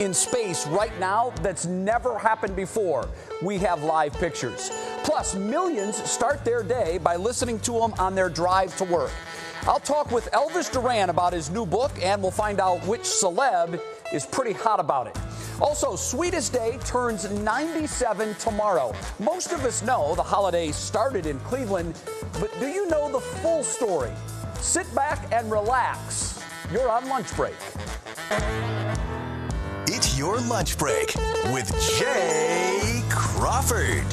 in space right now that's never happened before. We have live pictures. Plus, millions start their day by listening to them on their drive to work. I'll talk with ELVIS DURAN about his new book, and we'll find out which celeb is pretty hot about it. Also, Sweetest Day turns 97 tomorrow. Most of us know the holiday started in Cleveland, but do you know the full story? Sit back and relax. You're on lunch break. It's your lunch break with Jay Crawford.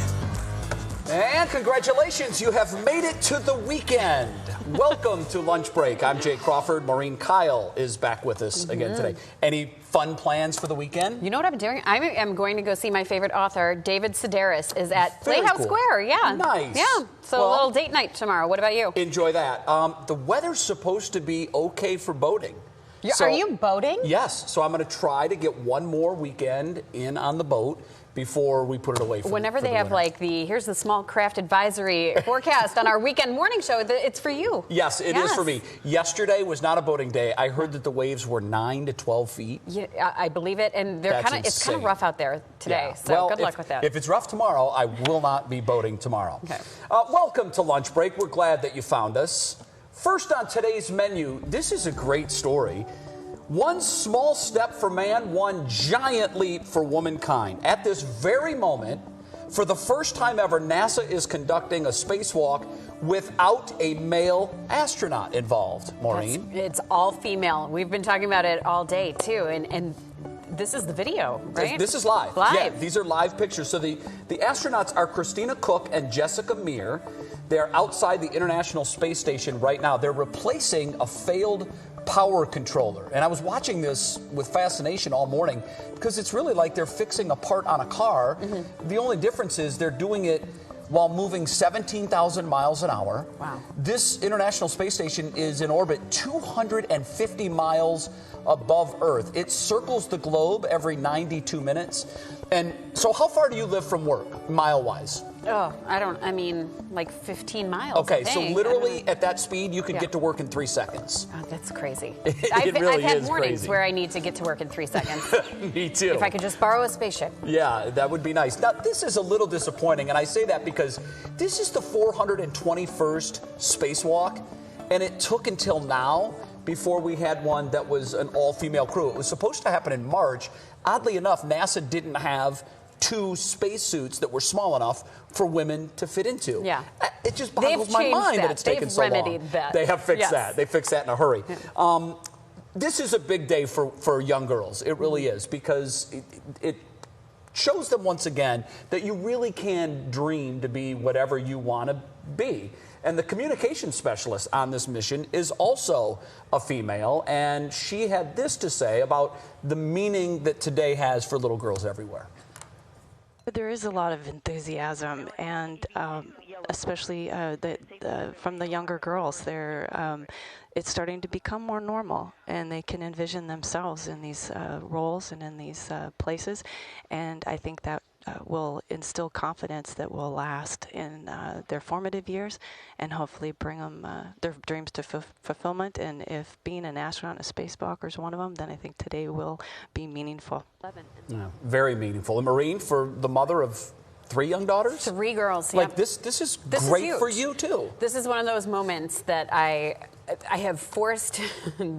And congratulations, you have made it to the weekend. Welcome to Lunch Break. I'm Jay Crawford. Maureen Kyle is back with us again today. Any fun plans for the weekend? You know what I'm doing? I am going to go see my favorite author, David Sedaris, is at Playhouse Square. Yeah. Nice. Yeah. So a little date night tomorrow. What about you? Enjoy that. The weather's supposed to be okay for boating. Are you boating? Yes. So I'm going to try to get one more weekend in on the boat before we put it away for Whenever the they have winter. here's the small craft advisory forecast on our weekend morning show, it's for you. Yes, it is for me. Yesterday was not a boating day. I heard that the waves were 9 to 12 feet. Yeah, I believe it, and it's kind of rough out there today. Yeah. So well, good luck with that. If it's rough tomorrow, I will not be boating tomorrow. Okay. Welcome to Lunch Break. We're glad that you found us. First on today's menu, this is a great story. One small step for man, one giant leap for womankind. At this very moment, for the first time ever, NASA is conducting a spacewalk without a male astronaut involved. Maureen? It's all female. We've been talking about it all day, too, and this is the video, right? This is live. Live. Yeah, these are live pictures. So the astronauts are Christina Cook and Jessica Meir. They're outside the International Space Station right now. They're replacing a failed power controller. And I was watching this with fascination all morning because it's really like they're fixing a part on a car. The only difference is they're doing it while moving 17,000 miles an hour. Wow. This International Space Station is in orbit 250 miles above Earth. It circles the globe every 92 minutes. And so how far do you live from work, mile-wise? Oh, like 15 miles. Okay, so literally at that speed, you could get to work in 3 seconds. Oh, that's crazy. It really I've had is mornings crazy. where I need to get to work in 3 seconds. Me too. If I could just borrow a spaceship. Yeah, that would be nice. Now, this is a little disappointing, and I say that because this is the 421st spacewalk, and it took until now before we had one that was an all-female crew. It was supposed to happen in March. Oddly enough, NASA didn't have 2 spacesuits that were small enough for women to fit into. Yeah. It just boggles my mind that it's taken so long. They've remedied that. They have fixed that. They fixed that in a hurry. Yeah. This is a big day for young girls. It really is, because it shows them once again that you really can dream to be whatever you want to be. And the communication specialist on this mission is also a female, and she had this to say about the meaning that today has for little girls everywhere. There is a lot of enthusiasm, and especially from the younger girls. It's starting to become more normal, and they can envision themselves in these roles and in these places. And I think that will instill confidence that will last in their formative years, and hopefully bring them their dreams to fulfillment. And if being an astronaut, a spacewalker is one of them, then I think today will be meaningful. Yeah, very meaningful. And Maureen, for the mother of 3 young daughters? 3 girls. Like this is great for you too. This is one of those moments that I have forced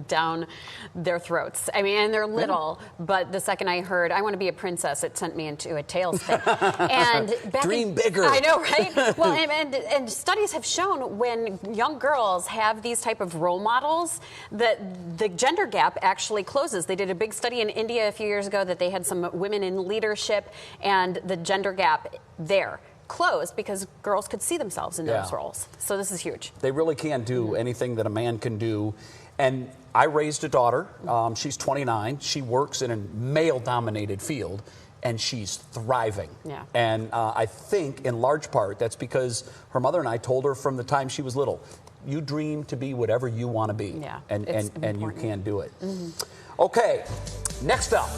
down their throats. I mean, and they're little, but the second I heard, I want to be a princess, it sent me into a tailspin. And dream bigger. I know, right? Well, and studies have shown when young girls have these type of role models, that the gender gap actually closes. They did a big study in India a few years ago that they had some women in leadership, and the gender gap there closed because girls could see themselves in those roles. So this is huge. They really can do anything that a man can do. And I raised a daughter. She's 29. She works in a male-dominated field, and she's thriving. Yeah. And I think in large part that's because her mother and I told her from the time she was little, you dream to be whatever you want to be. Yeah, and you can do it. Okay, next up,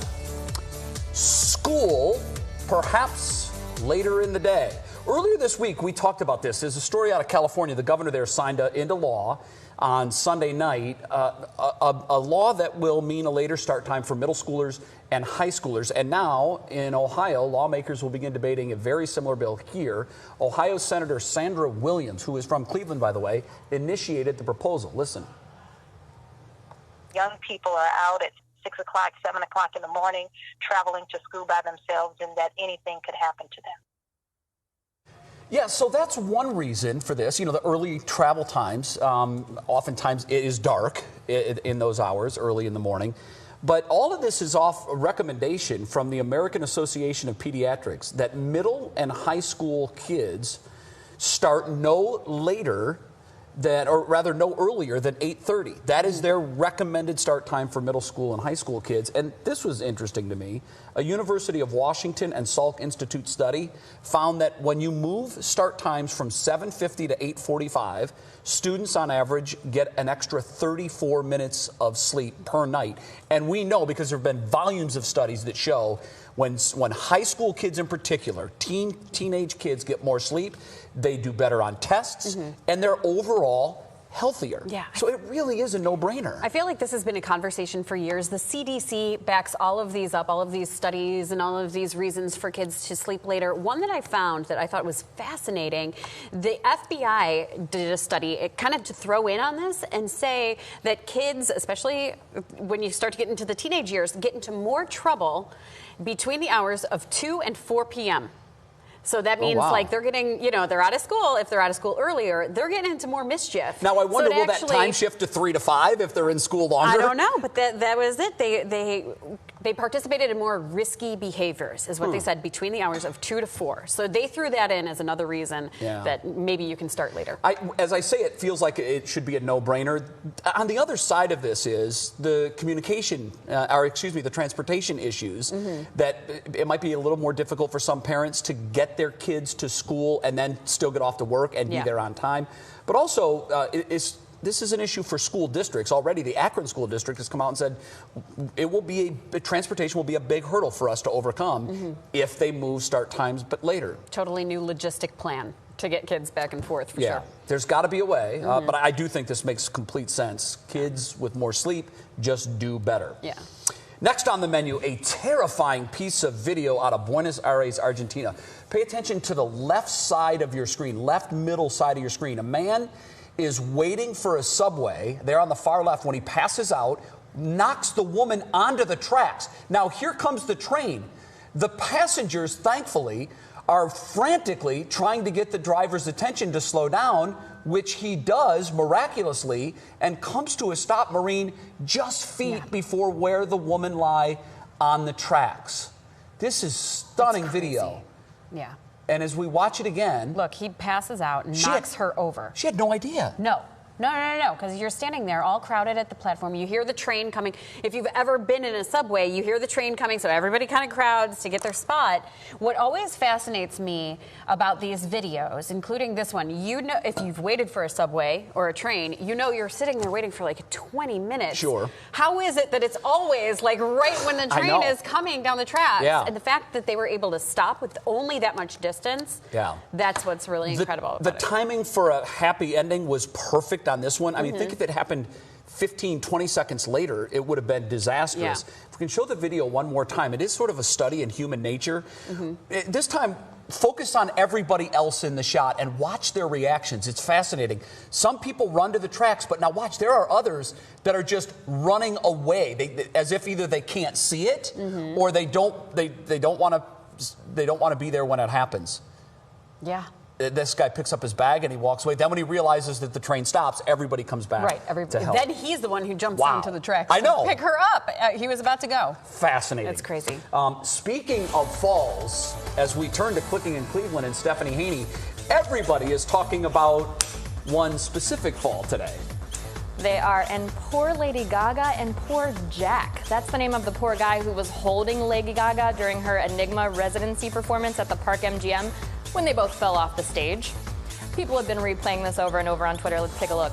school, perhaps later in the day. Earlier this week, we talked about this. There's a story out of California. The governor there signed into law on Sunday night, a law that will mean a later start time for middle schoolers and high schoolers. And now in Ohio, lawmakers will begin debating a very similar bill here. Ohio Senator Sandra Williams, who is from Cleveland, by the way, initiated the proposal. Listen. Young people are out at 6 o'clock, 7 o'clock in the morning, traveling to school by themselves, and that anything could happen to them. Yeah, so that's one reason for this. You know, the early travel times, oftentimes it is dark in those hours, early in the morning. But all of this is off a recommendation from the American Association of Pediatrics that middle and high school kids start no later than, or rather no earlier than 8:30. That is their recommended start time for middle school and high school kids. And this was interesting to me. A University of Washington and Salk Institute study found that when you move start times from 7:50 to 8:45, students on average get an extra 34 minutes of sleep per night. And we know, because there have been volumes of studies that show when high school kids in particular, teenage kids get more sleep, they do better on tests, and they're overall healthier. Yeah. So it really is a no-brainer. I feel like this has been a conversation for years. The CDC backs all of these up, all of these studies and all of these reasons for kids to sleep later. One that I found that I thought was fascinating, the FBI did a study, kind of to throw in on this and say that kids, especially when you start to get into the teenage years, get into more trouble between the hours of 2 and 4 p.m. So that means like they're getting, you know, they're out of school. If they're out of school earlier, they're getting into more mischief. Now, I wonder, will that time shift to 3 to 5 if they're in school longer? I don't know, but that was it. They participated in more risky behaviors, is what they said, between the hours of 2 to 4. So they threw that in as another reason that maybe you can start later. As I say, it feels like it should be a no-brainer. On the other side of this is the communication, the transportation issues, that it might be a little more difficult for some parents to get their kids to school and then still get off to work and be there on time. But also, this is an issue for school districts. Already, the Akron School District has come out and said transportation will be a big hurdle for us to overcome if they move start times but later. Totally new logistic plan to get kids back and forth, for sure. There's got to be a way, but I do think this makes complete sense. Kids with more sleep just do better. Yeah. Next on the menu, a terrifying piece of video out of Buenos Aires, Argentina. Pay attention to the left side of your screen, left middle side of your screen. A man is waiting for a subway there on the far left when he passes out, knocks the woman onto the tracks. Now, here comes the train. The passengers, thankfully, are frantically trying to get the driver's attention to slow down, which he does miraculously, and comes to a stop, Maureen, just feet before where the woman lie on the tracks. This is stunning video. Yeah. And as we watch it again... Look, he passes out and knocks her over. She had no idea. No, because you're standing there all crowded at the platform. You hear the train coming. If you've ever been in a subway, you hear the train coming, so everybody kind of crowds to get their spot. What always fascinates me about these videos, including this one, you know, if you've waited for a subway or a train, you know you're sitting there waiting for like 20 minutes. Sure. How is it that it's always like right when the train is coming down the tracks? Yeah. And the fact that they were able to stop with only that much distance, that's what's really incredible about the timing for a happy ending was perfect on this one. I mean, think if it happened 15, 20 seconds later, it would have been disastrous. If we can show the video one more time, it is sort of a study in human nature. This time, focus on everybody else in the shot and watch their reactions. It's fascinating. Some people run to the tracks, but now watch, there are others that are just running away, as if either they can't see it or they don't want to be there when it happens. Yeah. This guy picks up his bag and he walks away. Then when he realizes that the train stops, everybody comes back. Right, everybody. To help. Then he's the one who jumps onto the tracks. I know. To pick her up. He was about to go. Fascinating. That's crazy. Speaking of falls, as we turn to Clicking in Cleveland and Stephanie Haney, everybody is talking about one specific fall today. They are, and poor Lady Gaga and poor Jack. That's the name of the poor guy who was holding Lady Gaga during her Enigma residency performance at the Park MGM when they both fell off the stage. People have been replaying this over and over on Twitter. Let's take a look.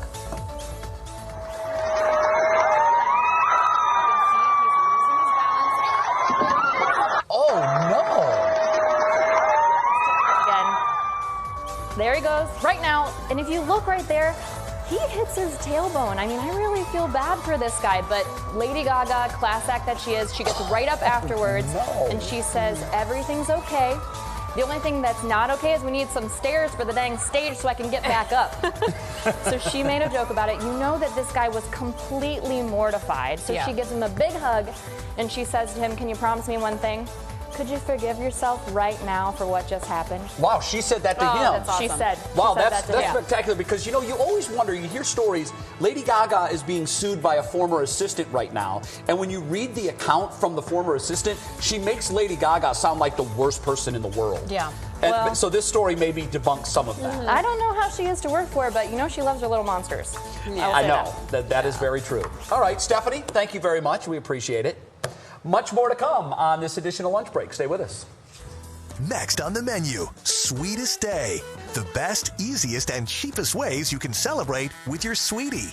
Oh, no. Again. There he goes, right now. And if you look right there, he hits his tailbone. I mean, I really feel bad for this guy, but Lady Gaga, class act that she is, she gets right up afterwards and she says, everything's okay. The only thing that's not okay is we need some stairs for the dang stage so I can get back up. So she made a joke about it. You know that this guy was completely mortified. So she gives him a big hug and she says to him, can you promise me one thing? Could you forgive yourself right now for what just happened? Wow, she said that to him. That's awesome. She said. Wow, she said that's that to him. spectacular because, you know, you always wonder, you hear stories, Lady Gaga is being sued by a former assistant right now, and when you read the account from the former assistant, she makes Lady Gaga sound like the worst person in the world. Yeah. And, Well- so this story maybe debunks some of that. I don't know how she is to work for, but you know she loves her little monsters. I know, that is very true. All right, Stephanie, thank you very much. We appreciate it. Much more to come on this edition of Lunch Break. Stay with us. Next on the menu, Sweetest Day. The best, easiest, and cheapest ways you can celebrate with your sweetie.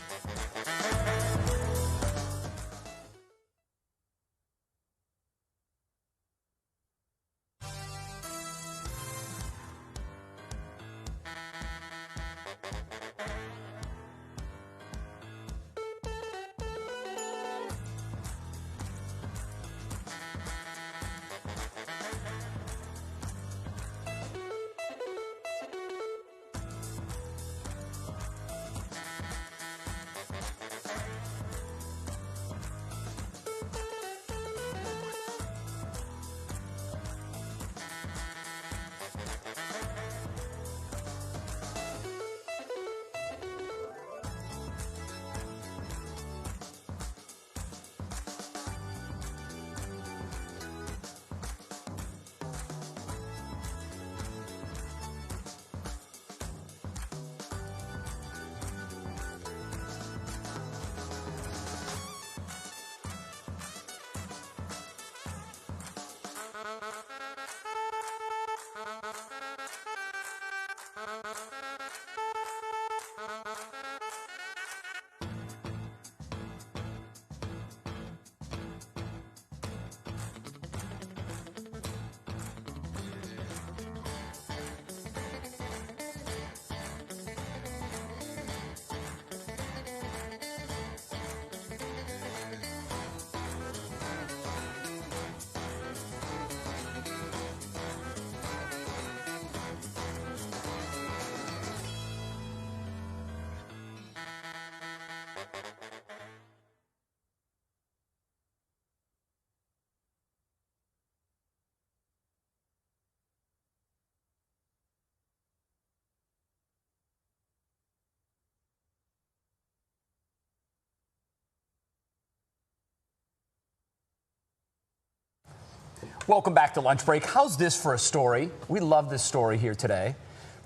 Welcome back to Lunch Break. How's this for a story? We love this story here today.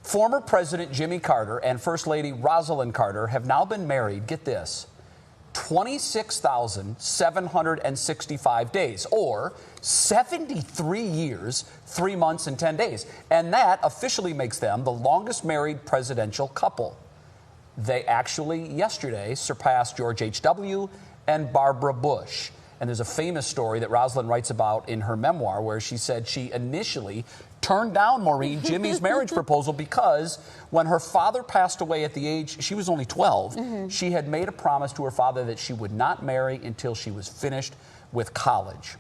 Former President Jimmy Carter and First Lady Rosalind Carter have now been married, get this, 26,765 days, or 73 years, 3 months, and 10 days. And that officially makes them the longest married presidential couple. They actually, yesterday, surpassed George H.W. and Barbara Bush. And there's a famous story that Rosalind writes about in her memoir where she said she initially turned down Maureen, Jimmy's marriage proposal, because when her father passed away at the age, she was only 12, she had made a promise to her father that she would not marry until she was finished with college.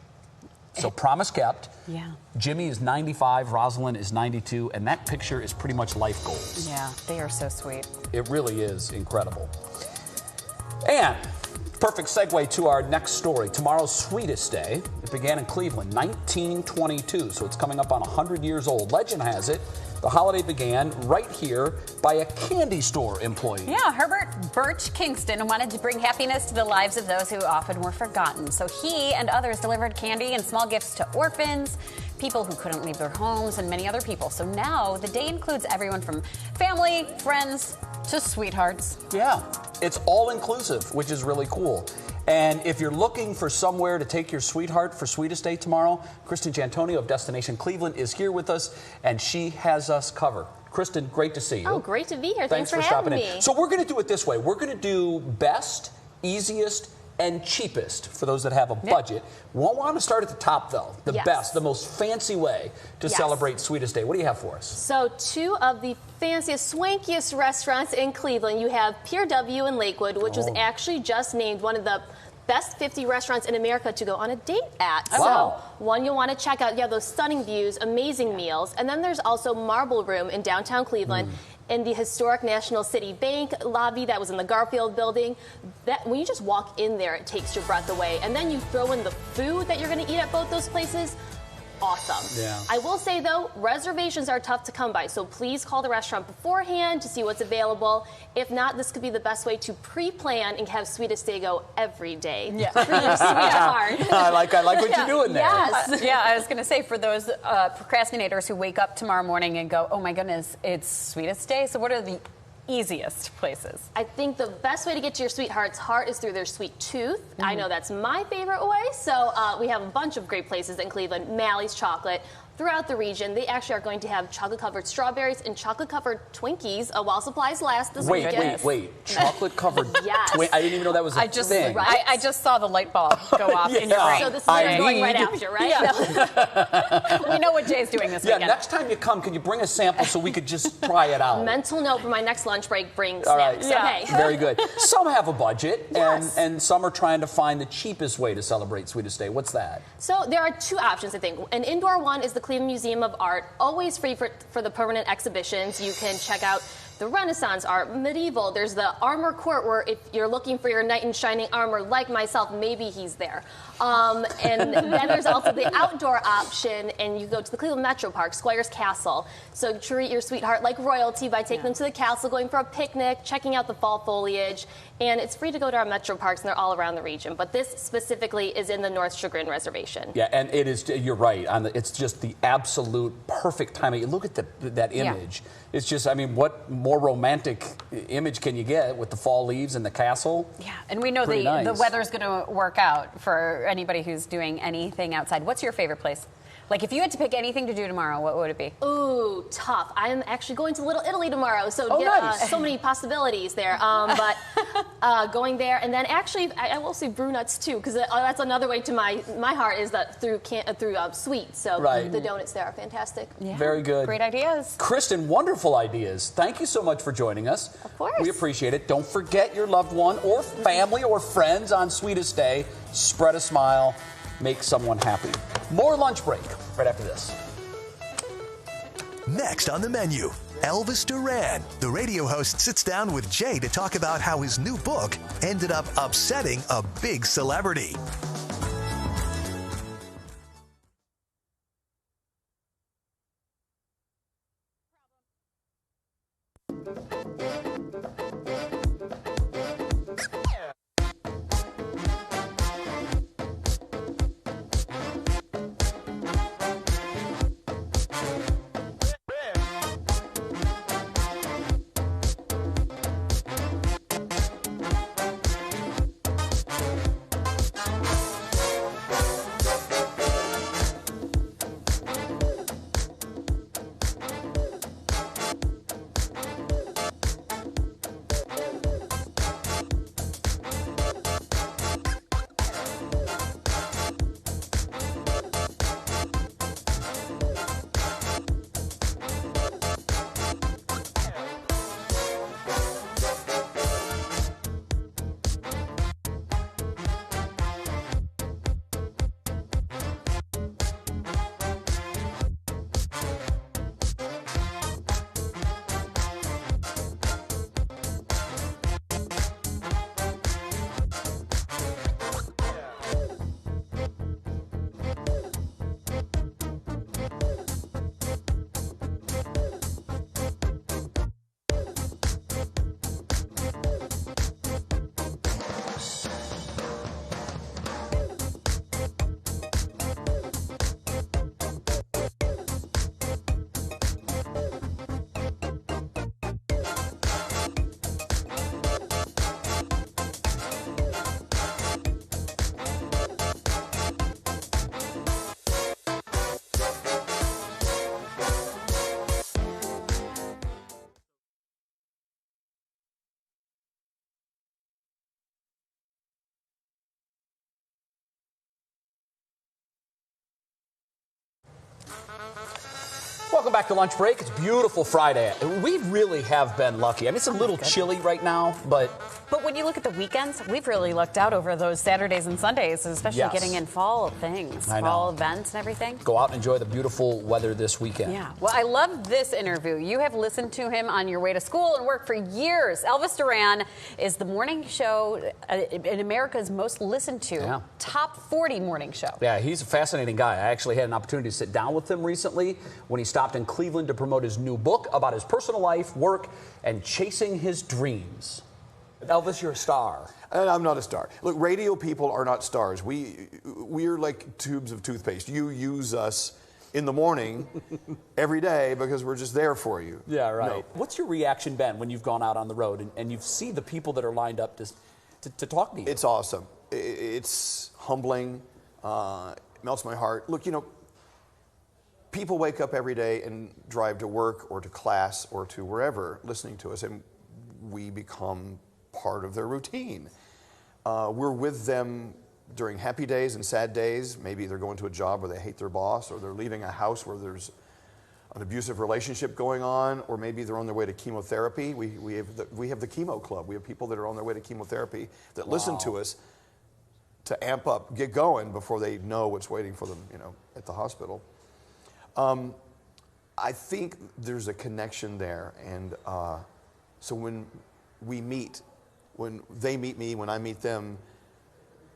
So promise kept. Yeah. Jimmy is 95, Rosalind is 92, and that picture is pretty much life goals. Yeah, they are so sweet. It really is incredible. And perfect segue to our next story. Tomorrow's Sweetest Day. It began in Cleveland, 1922, so it's coming up on 100 years old. Legend has it, the holiday began right here by a candy store employee. Yeah, Herbert Birch Kingston wanted to bring happiness to the lives of those who often were forgotten. So he and others delivered candy and small gifts to orphans, people who couldn't leave their homes, and many other people. So now the day includes everyone from family, friends, to sweethearts. Yeah, it's all inclusive, which is really cool. And if you're looking for somewhere to take your sweetheart for Sweetest Day tomorrow, Kristen Giantonio of Destination Cleveland is here with us, and she has us covered. Kristen, great to see you. Oh, great to be here. Thanks for having stopping me. in. So we're going to do it this way. We're going to do best, easiest, and cheapest for those that have a budget. Won't want to start at the top, though. The best, the most fancy way to celebrate Sweetest Day. What do you have for us? So 2 of the fanciest, swankiest restaurants in Cleveland. You have Pier W in Lakewood, which was actually just named one of the best 50 restaurants in America to go on a date at. Wow. So one you'll want to check out. You have those stunning views, amazing meals. And then there's also Marble Room in downtown Cleveland. In the historic National City Bank lobby that was in the Garfield building. That when you just walk in there, it takes your breath away. And then you throw in the food that you're going to eat at both those places. Awesome. Yeah. I will say, though, reservations are tough to come by, so please call the restaurant beforehand to see what's available. If not, this could be the best way to pre-plan and have Sweetest Day go every day. Yeah. For your sweetheart. I like what you're doing there. Yes. Yeah, I was going to say, for those procrastinators who wake up tomorrow morning and go, oh my goodness, it's Sweetest Day. So what are the easiest places? I think the best way to get to your sweetheart's heart is through their sweet tooth. I know that's my favorite way. So we have a bunch of great places in Cleveland. Mally's Chocolate. Throughout the region, they actually are going to have chocolate-covered strawberries and chocolate-covered Twinkies while supplies last this weekend. Wait. Chocolate-covered Yes. I didn't even know that was a thing. I just saw the light bulb go off in your brain. So this is what I'm going right after, right? Yeah. We know what Jay's doing this weekend. Next time you come, can you bring a sample so we could just try it out? Mental note for my next lunch break, bring All right. snacks. Okay. Very good. Some have a budget, and some are trying to find the cheapest way to celebrate Sweetest Day. What's that? So there are 2 options, I think. An indoor one is the Cleveland Museum of Art, always free for the permanent exhibitions. You can check out the Renaissance art, medieval. There's the Armor Court, where if you're looking for your knight in shining armor, like myself, maybe he's there. And then there's also the outdoor option, and you go to the Cleveland Metro Park, Squires Castle. So treat your sweetheart like royalty by taking them to the castle, going for a picnic, checking out the fall foliage. And it's free to go to our Metro Parks, and they're all around the region. But this specifically is in the North Chagrin Reservation. Yeah, and it is, you're right. It's just the absolute perfect timing. Look at that image. Yeah. It's just, I mean, what more romantic image can you get with the fall leaves and the castle? Yeah, and we know the weather's going to work out for anybody who's doing anything outside. What's your favorite place? Like, if you had to pick anything to do tomorrow, what would it be? Ooh, tough. I'm actually going to Little Italy tomorrow, so nice. So many possibilities there. But going there, and then actually, I will say Brunuts too, because that's another way to my heart is that through sweets. So the donuts there are fantastic. Yeah. Very good. Great ideas. Kristen, wonderful ideas. Thank you so much for joining us. Of course. We appreciate it. Don't forget your loved one or family or friends on Sweetest Day. Spread a smile. Make someone happy. More lunch break right after this. Next on the menu, Elvis Duran. The radio host sits down with Jay to talk about how his new book ended up upsetting a big celebrity. Welcome back to Lunch Break. It's beautiful Friday. We really have been lucky. I mean, it's a little chilly right now, but when you look at the weekends, we've really lucked out over those Saturdays and Sundays, especially getting in fall things, fall events and everything. Go out and enjoy the beautiful weather this weekend. Yeah. Well, I love this interview. You have listened to him on your way to school and work for years. Elvis Duran is the morning show in America's most listened to top 40 morning show. Yeah, he's a fascinating guy. I actually had an opportunity to sit down with him recently when he stopped in Cleveland to promote his new book about his personal life, work, and chasing his dreams. Elvis, you're a star. And I'm not a star. Look, radio people are not stars. We're like tubes of toothpaste. You use us in the morning every day because we're just there for you. Yeah, right. No. What's your reaction been when you've gone out on the road and you see the people that are lined up to talk to you? It's awesome. It's humbling. It melts my heart. Look, people wake up every day and drive to work or to class or to wherever listening to us, and we become part of their routine. We're with them during happy days and sad days. Maybe they're going to a job where they hate their boss, or they're leaving a house where there's an abusive relationship going on, or maybe they're on their way to chemotherapy. We have the chemo club. We have people that are on their way to chemotherapy that listen to us to amp up, get going before they know what's waiting for them, at the hospital. I think there's a connection there, and so when we meet, when they meet me, when I meet them,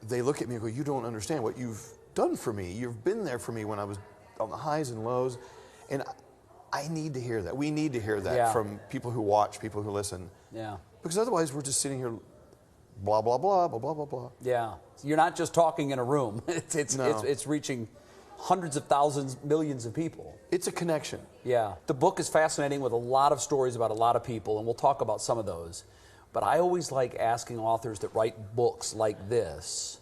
they look at me and go, "You don't understand what you've done for me. You've been there for me when I was on the highs and lows," and I need to hear that. We need to hear that from people who watch, people who listen. Yeah. Because otherwise, we're just sitting here, blah blah blah blah blah blah blah. Yeah. You're not just talking in a room. It's reaching hundreds of thousands, millions of people. It's a connection. Yeah. The book is fascinating with a lot of stories about a lot of people, and we'll talk about some of those. But I always like asking authors that write books like this,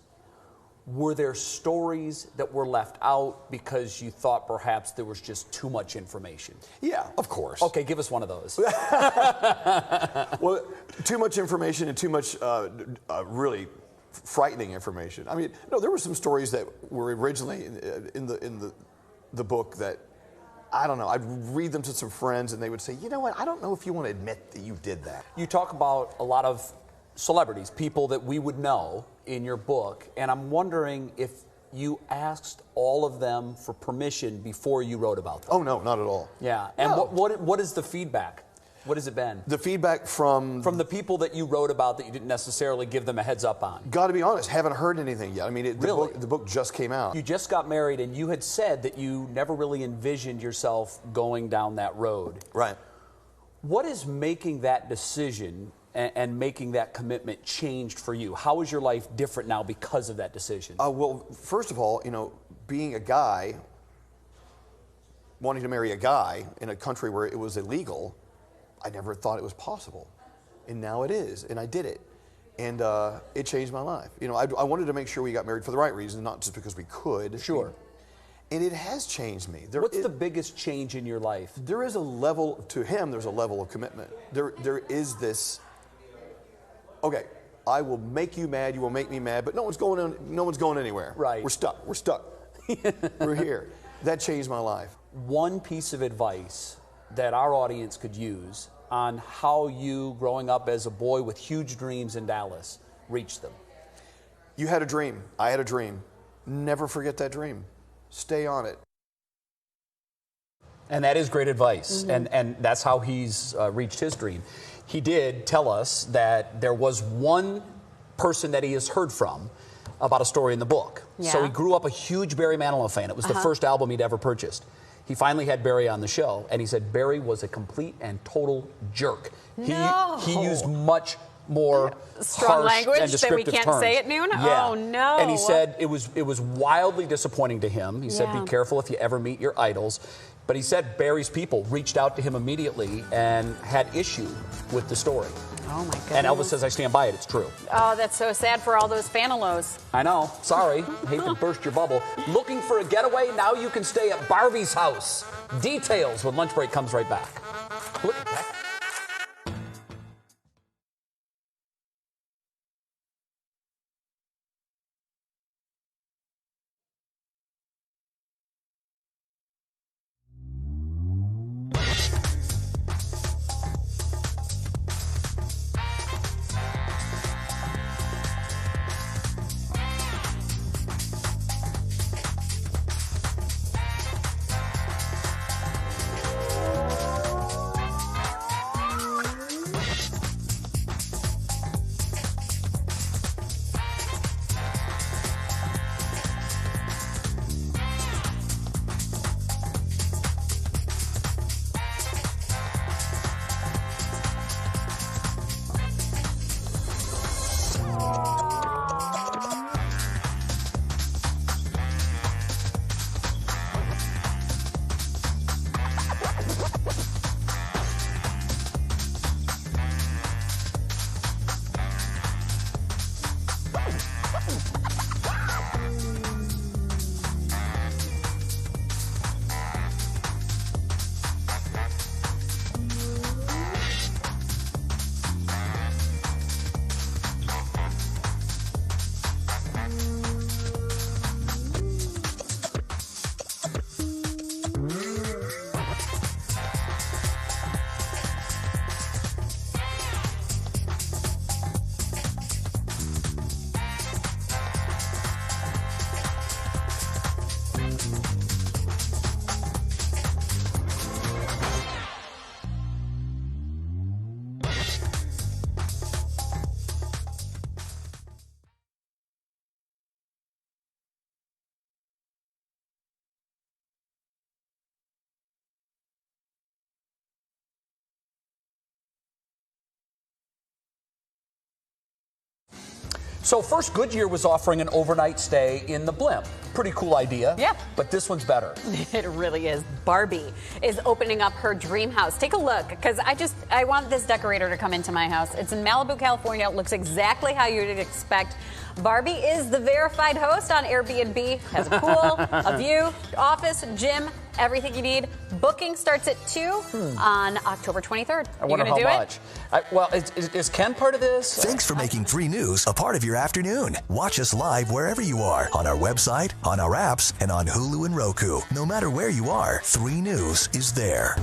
were there stories that were left out because you thought perhaps there was just too much information? Yeah, of course. Okay, give us one of those. Well, too much information and too much really frightening information. I mean, no, there were some stories that were originally in the book that, I don't know, I'd read them to some friends and they would say, "You know what, I don't know if you want to admit that you did that." You talk about a lot of celebrities, people that we would know in your book, and I'm wondering if you asked all of them for permission before you wrote about them. Oh, no, not at all. Yeah, and No. what is the feedback? What has it been? The feedback from the people that you wrote about that you didn't necessarily give them a heads up on. Got to be honest, haven't heard anything yet. I mean, Really? the book just came out. You just got married, and you had said that you never really envisioned yourself going down that road. Right. What is making that decision and making that commitment changed for you? How is your life different now because of that decision? Well, first of all, being a guy, wanting to marry a guy in a country where it was illegal, I never thought it was possible. And now it is, and I did it. And it changed my life. I wanted to make sure we got married for the right reason, not just because we could. Sure. And it has changed me. What's the biggest change in your life? There is a level, to him, there's a level of commitment. There is this, okay, I will make you mad, you will make me mad, but no one's going anywhere. Right. We're stuck. We're here. That changed my life. One piece of advice that our audience could use on how you, growing up as a boy with huge dreams in Dallas, reached them. You had a dream. I had a dream. Never forget that dream. Stay on it. And that is great advice. And that's how he's reached his dream. He did tell us that there was one person that he has heard from about a story in the book. Yeah. So he grew up a huge Barry Manilow fan. It was the first album he'd ever purchased. He finally had Barry on the show, and he said Barry was a complete and total jerk. He used much more strong harsh language and that we descriptive can't terms. say at noon? Yeah. Oh, no. And he said it was wildly disappointing to him. He said, be careful if you ever meet your idols. But he said Barry's people reached out to him immediately and had issue with the story. Oh, my goodness. And Elvis says, I stand by it. It's true. Oh, that's so sad for all those Fanilows. I know. Sorry. Hate to burst your bubble. Looking for a getaway? Now you can stay at Barbie's house. Details when Lunch Break comes right back. Look at that. So first, Goodyear was offering an overnight stay in the blimp. Pretty cool idea. Yeah. But this one's better. It really is. Barbie is opening up her dream house. Take a look, because I want this decorator to come into my house. It's in Malibu, California. It looks exactly how you'd expect. Barbie is the verified host on Airbnb. Has a pool, a view, office, gym, everything you need. Booking starts at 2 on October 23rd. I wonder how much. Is Ken part of this? Thanks for making 3 News a part of your afternoon. Watch us live wherever you are, on our website, on our apps, and on Hulu and Roku. No matter where you are, 3 News is there.